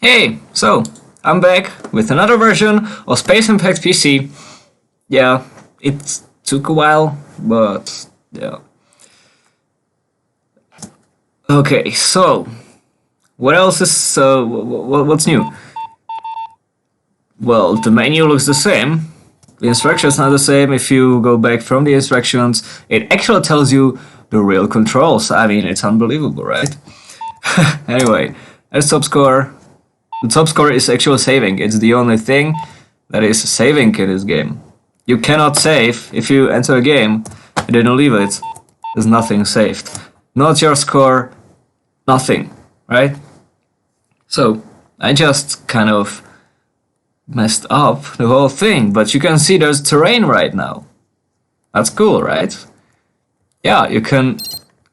Hey, so I'm back with another version of Space Impact PC. Yeah, it took a while, but yeah. Okay, so what else is what's new? Well, the menu looks the same. The instructions are the same. If you go back from the instructions, it actually tells you the real controls. I mean, it's unbelievable, right? Anyway, there's top score. The top score is actual saving. It's the only thing that is saving in this game. You cannot save if you enter a game and didn't leave it. There's nothing saved. Not your score, nothing, right? So I just kind of messed up the whole thing, but you can see there's terrain right now. That's cool, right? Yeah, you can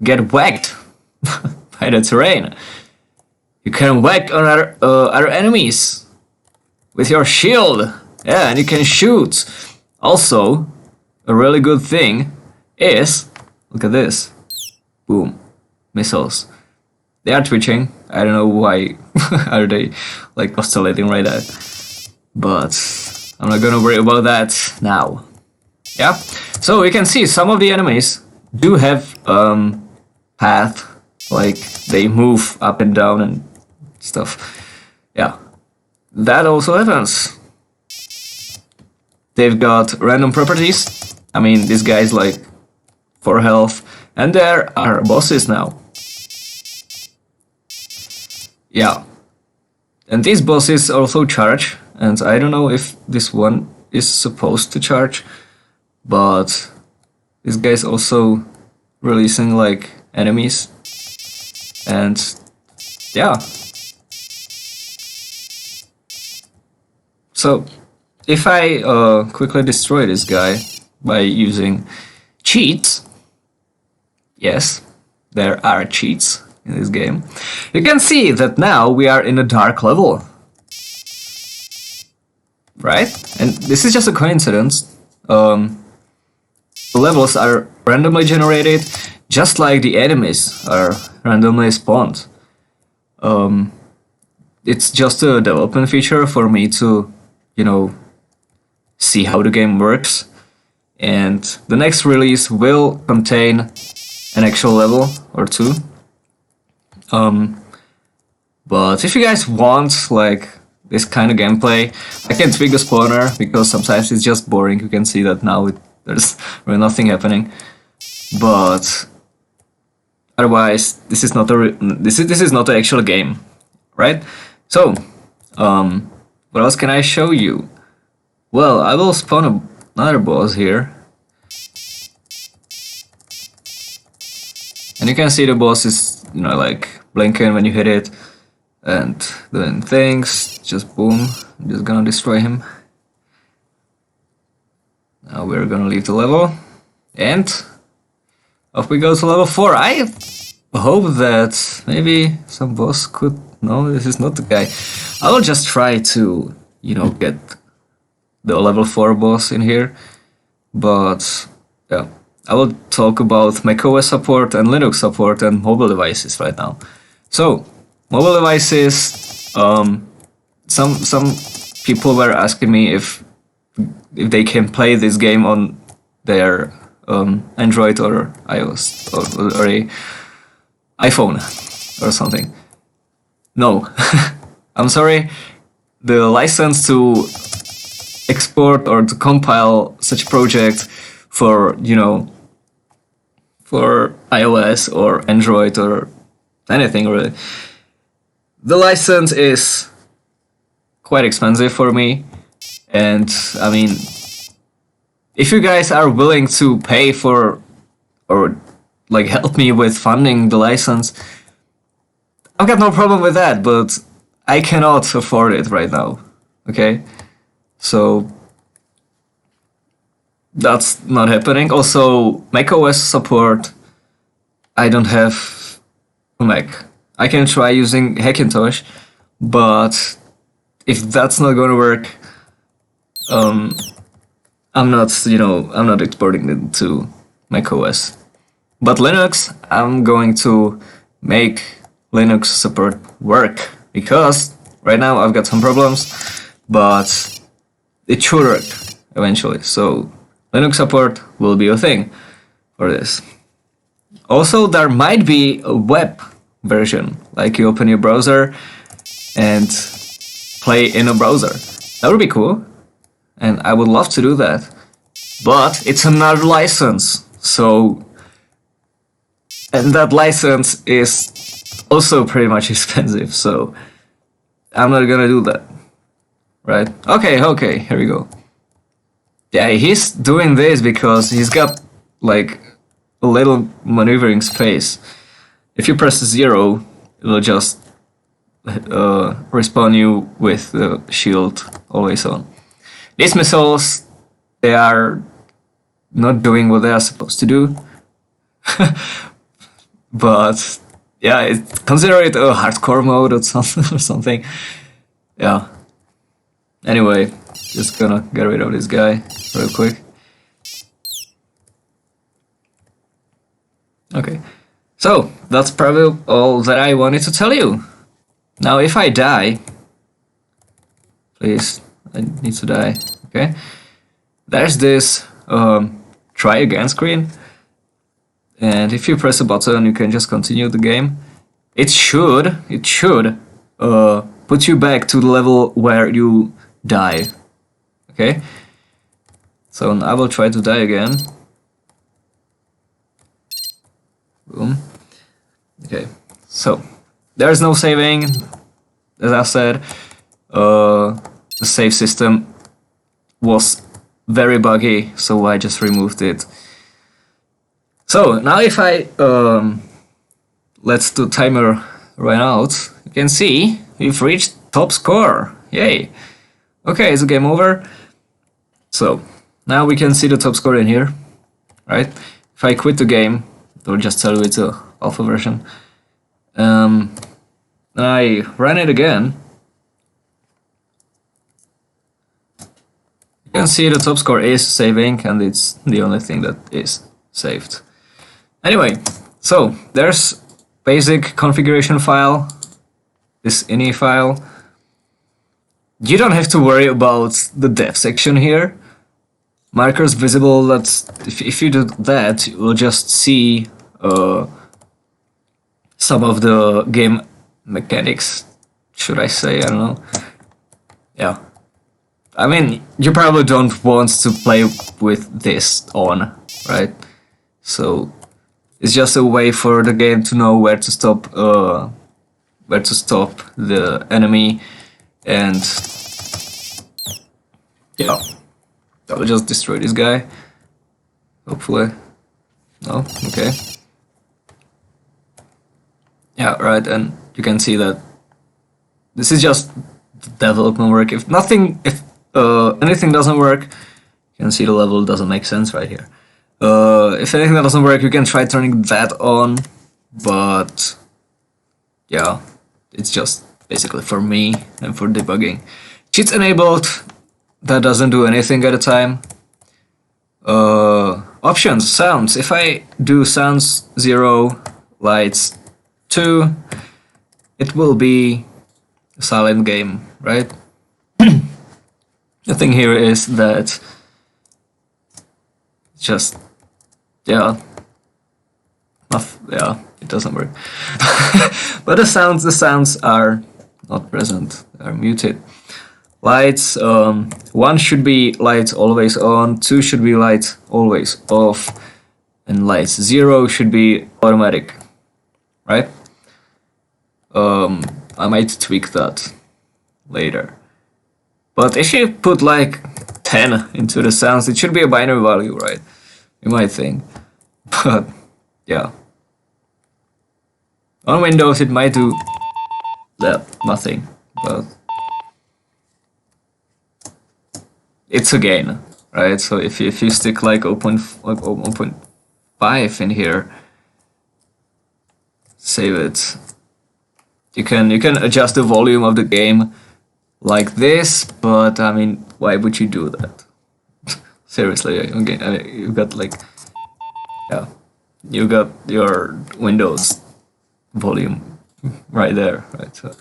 get whacked by the terrain. You can whack other enemies with your shield. Yeah, and you can shoot. Also, a really good thing is, look at this. Boom. Missiles. They are twitching. I don't know why are they like oscillating right there. But I'm not gonna worry about that now. Yeah? So you can see some of the enemies do have path. Like they move up and down and stuff. Yeah, that also happens. They've got random properties. I mean, this guy's like 4 health, and there are bosses now. Yeah, and these bosses also charge, and I don't know if this one is supposed to charge, but this guy's also releasing like enemies, and yeah. So, if I quickly destroy this guy by using cheats, yes, there are cheats in this game, you can see that now we are in a dark level. Right? And this is just a coincidence. The levels are randomly generated, just like the enemies are randomly spawned. It's just a development feature for me to see how the game works, and the next release will contain an actual level or two. But if you guys want like this kind of gameplay, I can tweak the spawner because sometimes it's just boring. You can see that now there's really nothing happening. But otherwise, this is not this is not the actual game, right? So, what else can I show you? Well, I will spawn another boss here. And you can see the boss is, like blinking when you hit it and doing things. Just boom, I'm just gonna destroy him. Now we're gonna leave the level. And off we go to level 4. I hope that maybe some boss could... No, this is not the guy. I will just try to, get the level 4 boss in here. But, yeah. I will talk about macOS support and Linux support and mobile devices right now. So, mobile devices, some people were asking me if they can play this game on their Android or iOS or a iPhone or something. No, I'm sorry. The license to export or to compile such a project for for iOS or Android or anything really, the license is quite expensive for me. And I mean, if you guys are willing to pay for or like help me with funding the license, I've got no problem with that, but I cannot afford it right now. Okay, so that's not happening. Also, macOS support, I don't have a Mac. I can try using Hackintosh, but if that's not gonna work, I'm not exporting it to macOS. But Linux, I'm going to make Linux support work, because Right now I've got some problems, but it should work eventually. So Linux support will be a thing for this. Also, there might be a web version, like you open your browser and play in a browser. That would be cool, and I would love to do that. But it's another license, so... And that license is also pretty much expensive, so I'm not gonna do that. Right? Okay, here we go. Yeah, he's doing this because he's got like a little maneuvering space. If you press 0, it will just respawn you with the shield always on. These missiles, they are not doing what they are supposed to do. But yeah, consider it a hardcore mode or something. Yeah. Anyway, just gonna get rid of this guy real quick. Okay, so that's probably all that I wanted to tell you. Now, if I die, please, I need to die. Okay, there's this try again screen, and if you press a button, you can just continue the game. It should put you back to the level where you die. Okay, so I will try to die again. Boom. Okay, so there's no saving. As I said, the save system was very buggy, so I just removed it. So now if I let the timer run out, you can see we've reached top score. Yay! Okay, it's a game over. So now we can see the top score in here, right? If I quit the game, it will just tell you it's a alpha version. I ran it again. You can see the top score is saving, and it's the only thing that is saved. Anyway, so there's basic configuration file, this ini file. You don't have to worry about the dev section here. Markers visible, that's if you do that, you will just see some of the game mechanics, should I say, I don't know. Yeah. I mean, you probably don't want to play with this on, right? So it's just a way for the game to know where to stop the enemy, and yeah, I'll just destroy this guy. Hopefully. No? Okay. Yeah, right, and you can see that this is just development work. If anything doesn't work, you can see the level doesn't make sense right here. If anything that doesn't work, you can try turning that on, but yeah, it's just basically for me and for debugging. Cheats enabled, that doesn't do anything at a time. Options, sounds, if I do sounds 0, lights 2, it will be a silent game, right? The thing here is that just, yeah, it doesn't work. But the sounds are not present, they are muted. Lights, 1 should be lights always on, 2 should be lights always off, and lights 0 should be automatic, right? I might tweak that later. But if you put like 10 into the sounds, it should be a binary value, right? You might think. But yeah. On Windows it might do nothing, but it's a gain, right? So if you stick like 0.5 in here, save it. You can adjust the volume of the game like this, but I mean, why would you do that? Seriously, okay, I mean, you got like, yeah, you got your Windows volume right there, right? So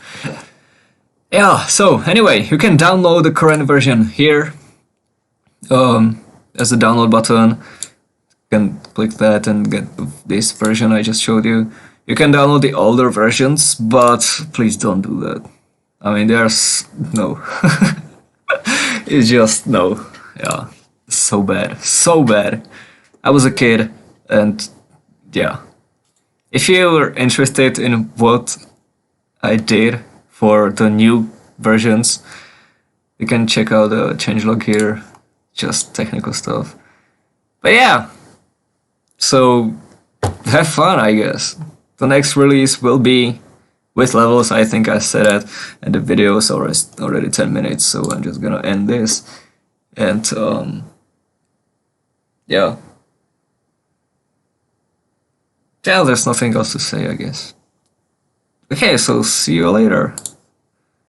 Yeah, so anyway, you can download the current version here. There's the download button. You can click that and get this version I just showed you. You can download the older versions, but please don't do that. I mean, there's no. It's just no. Yeah, so bad, so bad. I was a kid, and yeah. If you're interested in what I did for the new versions, you can check out the changelog here, just technical stuff. But yeah, so have fun, I guess. The next release will be with levels. I think I said that, and the video is already 10 minutes, so I'm just gonna end this. And yeah. Yeah, there's nothing else to say, I guess. Okay, so see you later.